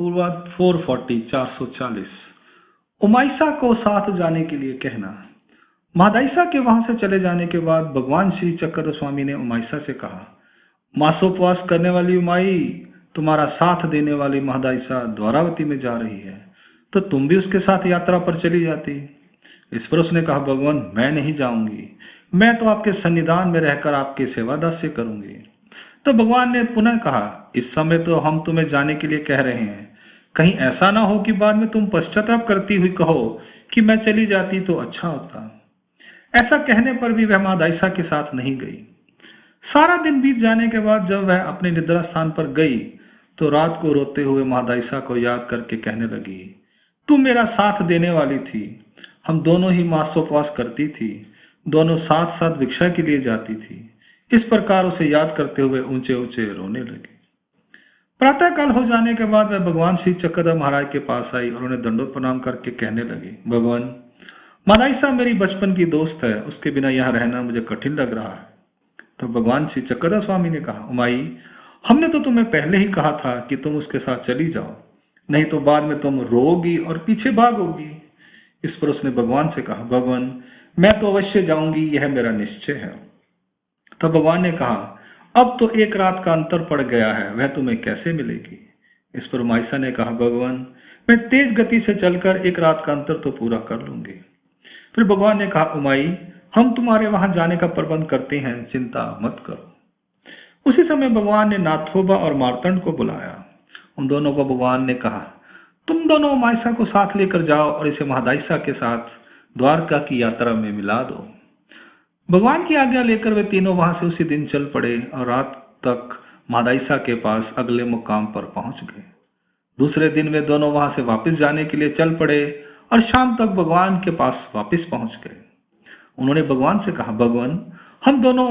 पूर्वाध 440 उमाइसा को साथ जाने के लिए कहना। महादाइसा के वहां से चले जाने के बाद भगवान श्री चक्रधर स्वामी ने उमाइसा से कहा, मासोपवास करने वाली उमाई, तुम्हारा साथ देने वाली महादाइसा द्वारावती में जा रही है, तो तुम भी उसके साथ यात्रा पर चली जाती। इस पर उसने कहा, भगवान मैं नहीं जाऊंगी, मैं तो आपके सन्निधान में रहकर आपकी सेवा दास्य करूंगी। तो भगवान ने पुनः कहा, इस समय तो हम तुम्हें जाने के लिए कह रहे हैं, कहीं ऐसा ना हो कि बाद में तुम पश्चाताप करती हुई कहो कि मैं चली जाती तो अच्छा होता। ऐसा कहने पर भी वह महादाइसा के साथ नहीं गई। सारा दिन बीत जाने के बाद जब वह अपने निद्रा स्थान पर गई तो रात को रोते हुए महादाइसा को याद करके कहने लगी, तू मेरा साथ देने वाली थी, हम दोनों ही मासोपवास करती थी, दोनों साथ साथ भिक्षा के लिए जाती थी। इस प्रकार उसे याद करते हुए ऊंचे ऊंचे रोने लगी। प्रातःकाल हो जाने के बाद वह भगवान श्री चक्रधर महाराज के पास आई और उन्हें दंडोत प्रणाम करके कहने लगी, भगवान महादाइसा मेरी बचपन की दोस्त है, उसके बिना यहाँ रहना मुझे कठिन लग रहा है। तो भगवान श्री चक्रधर स्वामी ने कहा, उमाई हमने तो तुम्हें पहले ही कहा था कि तुम उसके साथ चली जाओ, नहीं तो बाद में तुम रोगी और पीछे भागोगी। इस पर उसने भगवान से कहा, भगवान मैं तो अवश्य जाऊंगी, यह मेरा निश्चय है। तो भगवान ने कहा, अब तो एक रात का अंतर पड़ गया है, वह तुम्हें कैसे मिलेगी। इस पर उमाइसा ने कहा, भगवान मैं तेज गति से चलकर एक रात का अंतर तो पूरा कर लूंगी। फिर भगवान ने कहा, उमाई हम तुम्हारे वहां जाने का प्रबंध करते हैं, चिंता मत करो। उसी समय भगवान ने नाथोबा और मार्तंड को बुलाया। उन दोनों को भगवान ने कहा, तुम दोनों उमाइसा को साथ लेकर जाओ और इसे महादाइसा के साथ द्वारका की यात्रा में मिला दो। भगवान की आज्ञा लेकर वे तीनों वहां से उसी दिन चल पड़े और रात तक महादाइसा के पास अगले मुकाम पर पहुंच गए। दूसरे दिन वे दोनों वहां से वापस जाने के लिए चल पड़े और शाम तक भगवान के पास वापस पहुंच गए। उन्होंने भगवान से कहा, भगवान हम दोनों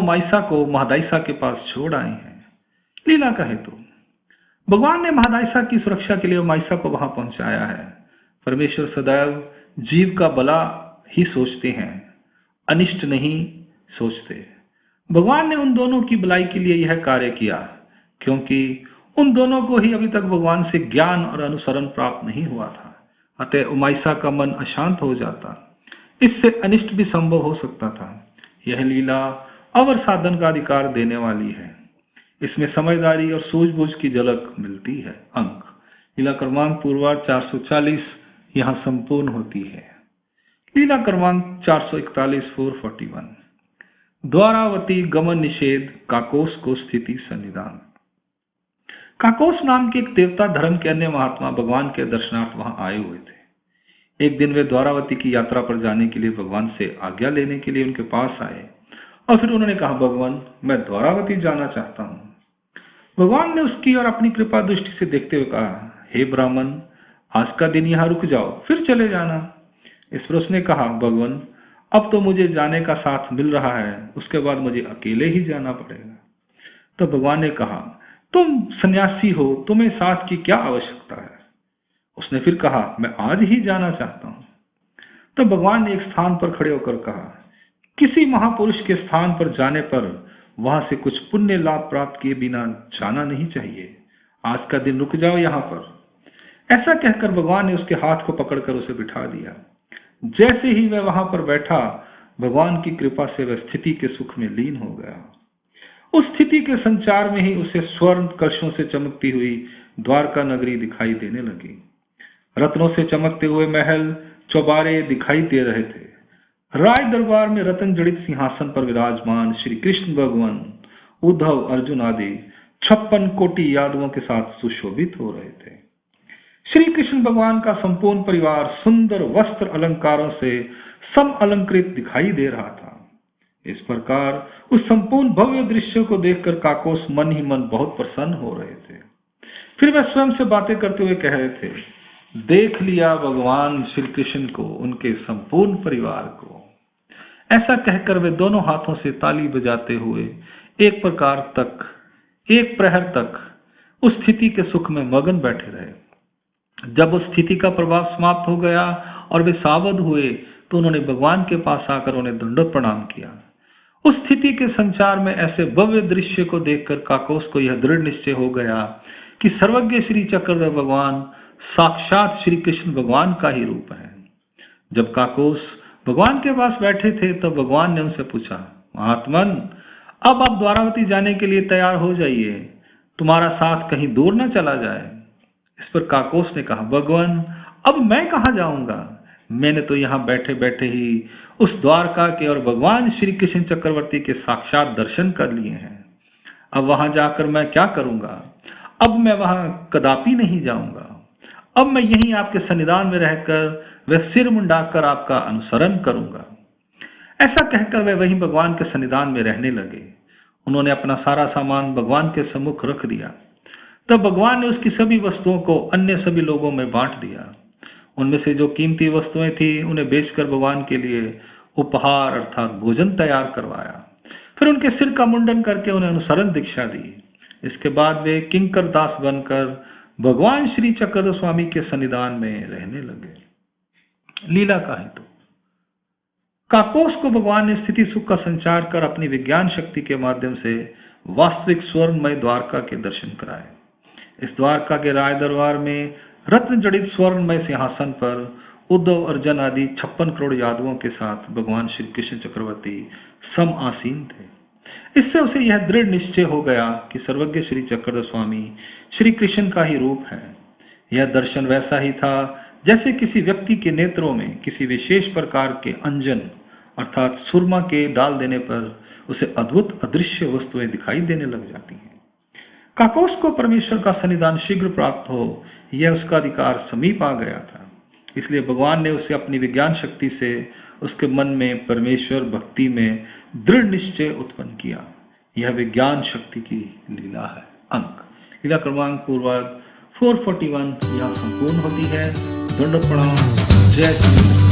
उमाइसा को महादाइसा के पास छोड़ आए हैं, लीला का हेतु। भगवान ने महादाइसा की सुरक्षा के लिए उमाइसा को वहां पहुंचाया है। परमेश्वर सदैव जीव का भला ही सोचते हैं, अनिष्ट नहीं सोचते। भगवान ने उन दोनों की भलाई के लिए यह कार्य किया, क्योंकि उन दोनों को ही अभी तक भगवान से ज्ञान और अनुसरण प्राप्त नहीं हुआ था। अतः उमाइसा का मन अशांत हो जाता, इससे अनिष्ट भी संभव हो सकता था। यह लीला अवर साधन का अधिकार देने वाली है, इसमें समझदारी और सूझबूझ की झलक मिलती है। अंक लीला क्रमांक पूर्वार्ध 440 यहाँ संपूर्ण होती है। लीला क्रमांक 441 441 द्वारावती गमन निषेध काकोस को स्थिति सन्निधान। काकोस नाम के एक देवता धर्म के अन्य महात्मा भगवान के दर्शनार्थ वहां आए हुए थे। एक दिन वे द्वारावती की यात्रा पर जाने के लिए भगवान से आज्ञा लेने के लिए उनके पास आए और फिर उन्होंने कहा, भगवान मैं द्वारावती जाना चाहता हूँ। भगवान ने उसकी और अपनी कृपा दृष्टि से देखते हुए कहा, हे ब्राह्मण आज का दिन यहाँ रुक जाओ, फिर चले जाना। इस पर उसने कहा, भगवान अब तो मुझे जाने का साथ मिल रहा है, उसके बाद मुझे अकेले ही जाना पड़ेगा। तो भगवान ने कहा, तुम सन्यासी हो, तुम्हें साथ की क्या आवश्यकता है। उसने फिर कहा, मैं आज ही जाना चाहता हूं। तो भगवान ने एक स्थान पर खड़े होकर कहा, किसी महापुरुष के स्थान पर जाने पर वहां से कुछ पुण्य लाभ प्राप्त किए बिना जाना नहीं चाहिए। आज का दिन रुक जाओ यहाँ पर। ऐसा कहकर भगवान ने उसके हाथ को पकड़कर उसे बिठा दिया। जैसे ही वह वहां पर बैठा, भगवान की कृपा से वह स्थिति के सुख में लीन हो गया। उस स्थिति के संचार में ही उसे स्वर्ण कलशों से चमकती हुई द्वारका नगरी दिखाई देने लगी। रत्नों से चमकते हुए महल चौबारे दिखाई दे रहे थे। राज दरबार में रत्न जड़ित सिंहासन पर विराजमान श्री कृष्ण भगवान, उद्धव, अर्जुन आदि 56 कोटि यादवों के साथ सुशोभित हो रहे थे। श्री कृष्ण भगवान का संपूर्ण परिवार सुंदर वस्त्र अलंकारों से सम अलंकृत दिखाई दे रहा था। इस प्रकार उस संपूर्ण भव्य दृश्य को देखकर काकोस मन ही मन बहुत प्रसन्न हो रहे थे। फिर वह स्वयं से बातें करते हुए कह रहे थे, देख लिया भगवान श्री कृष्ण को, उनके संपूर्ण परिवार को। ऐसा कहकर वे दोनों हाथों से ताली बजाते हुए एक प्रहर तक उस स्थिति के सुख में मगन बैठे रहे। जब उस स्थिति का प्रभाव समाप्त हो गया और वे सावध हुए तो उन्होंने भगवान के पास आकर उन्हें दंडवत प्रणाम किया। उस स्थिति के संचार में ऐसे भव्य दृश्य को देखकर काकोस को यह दृढ़ निश्चय हो गया कि सर्वज्ञ श्री चक्रधर भगवान साक्षात श्री कृष्ण भगवान का ही रूप है। जब काकोस भगवान के पास बैठे थे तब भगवान ने उनसे पूछा, महात्मन, अब आप द्वारावती जाने के लिए तैयार हो जाइए, तुम्हारा साथ कहीं दूर न चला जाए। इस पर काकोस ने कहा, भगवान, अब मैं कहाँ जाऊंगा? मैंने तो यहाँ बैठे बैठे ही उस द्वारका के और भगवान श्री कृष्ण चक्रवर्ती के साक्षात दर्शन कर लिए हैं। अब वहां जाकर मैं क्या करूंगा? अब मैं वहां कदापि नहीं जाऊंगा। अब मैं यहीं आपके सन्निधान में रहकर वह सिर मुंडाकर आपका अनुसरण करूंगा। ऐसा कहकर वे वहीं भगवान के सन्निधान में रहने लगे। उन्होंने अपना सारा सामान भगवान के सम्मुख रख दिया। तब भगवान ने उसकी सभी वस्तुओं को अन्य सभी लोगों में बांट दिया। उनमें से जो कीमती वस्तुएं थी उन्हें बेचकर भगवान के लिए उपहार अर्थात भोजन तैयार करवाया। फिर उनके सिर का मुंडन करके उन्हें अनुसरण दीक्षा दी। इसके बाद वे किंकर दास बनकर भगवान श्री चक्रधर स्वामी के सन्निधान में रहने लगे। लीला का हेतु। काकोस को भगवान ने स्थिति सुख का संचार कर अपनी विज्ञान शक्ति के माध्यम से वास्तविक स्वर्णमय द्वारका के दर्शन कराए। इस द्वारका के राय दरबार में रत्न जड़ित स्वर्णमय सिंहासन पर उद्धव, अर्जुन आदि 56 करोड़ यादवों के साथ भगवान श्री कृष्ण चक्रवर्ती सम आसीन थे। इससे उसे यह दृढ़ निश्चय हो गया कि सर्वज्ञ श्री चक्रधर स्वामी श्री कृष्ण का ही रूप है। यह दर्शन वैसा ही था जैसे किसी व्यक्ति के नेत्रों में किसी विशेष प्रकार के अंजन अर्थात सुरमा के डाल देने पर उसे अद्भुत अदृश्य वस्तुएं दिखाई देने लग जाती हैं। काकोस को परमेश्वर का सन्निधान शीघ्र प्राप्त हो यह उसका अधिकार समीप आ गया था। इसलिए भगवान ने उसे अपनी विज्ञान शक्ति से उसके मन में परमेश्वर भक्ति में दृढ़ निश्चय उत्पन्न किया। यह विज्ञान शक्ति की लीला है। अंक लीला क्रमांक पूर्वक 441 यह संपूर्ण होती है। दंडवत प्रणाम। जय श्री कृष्ण।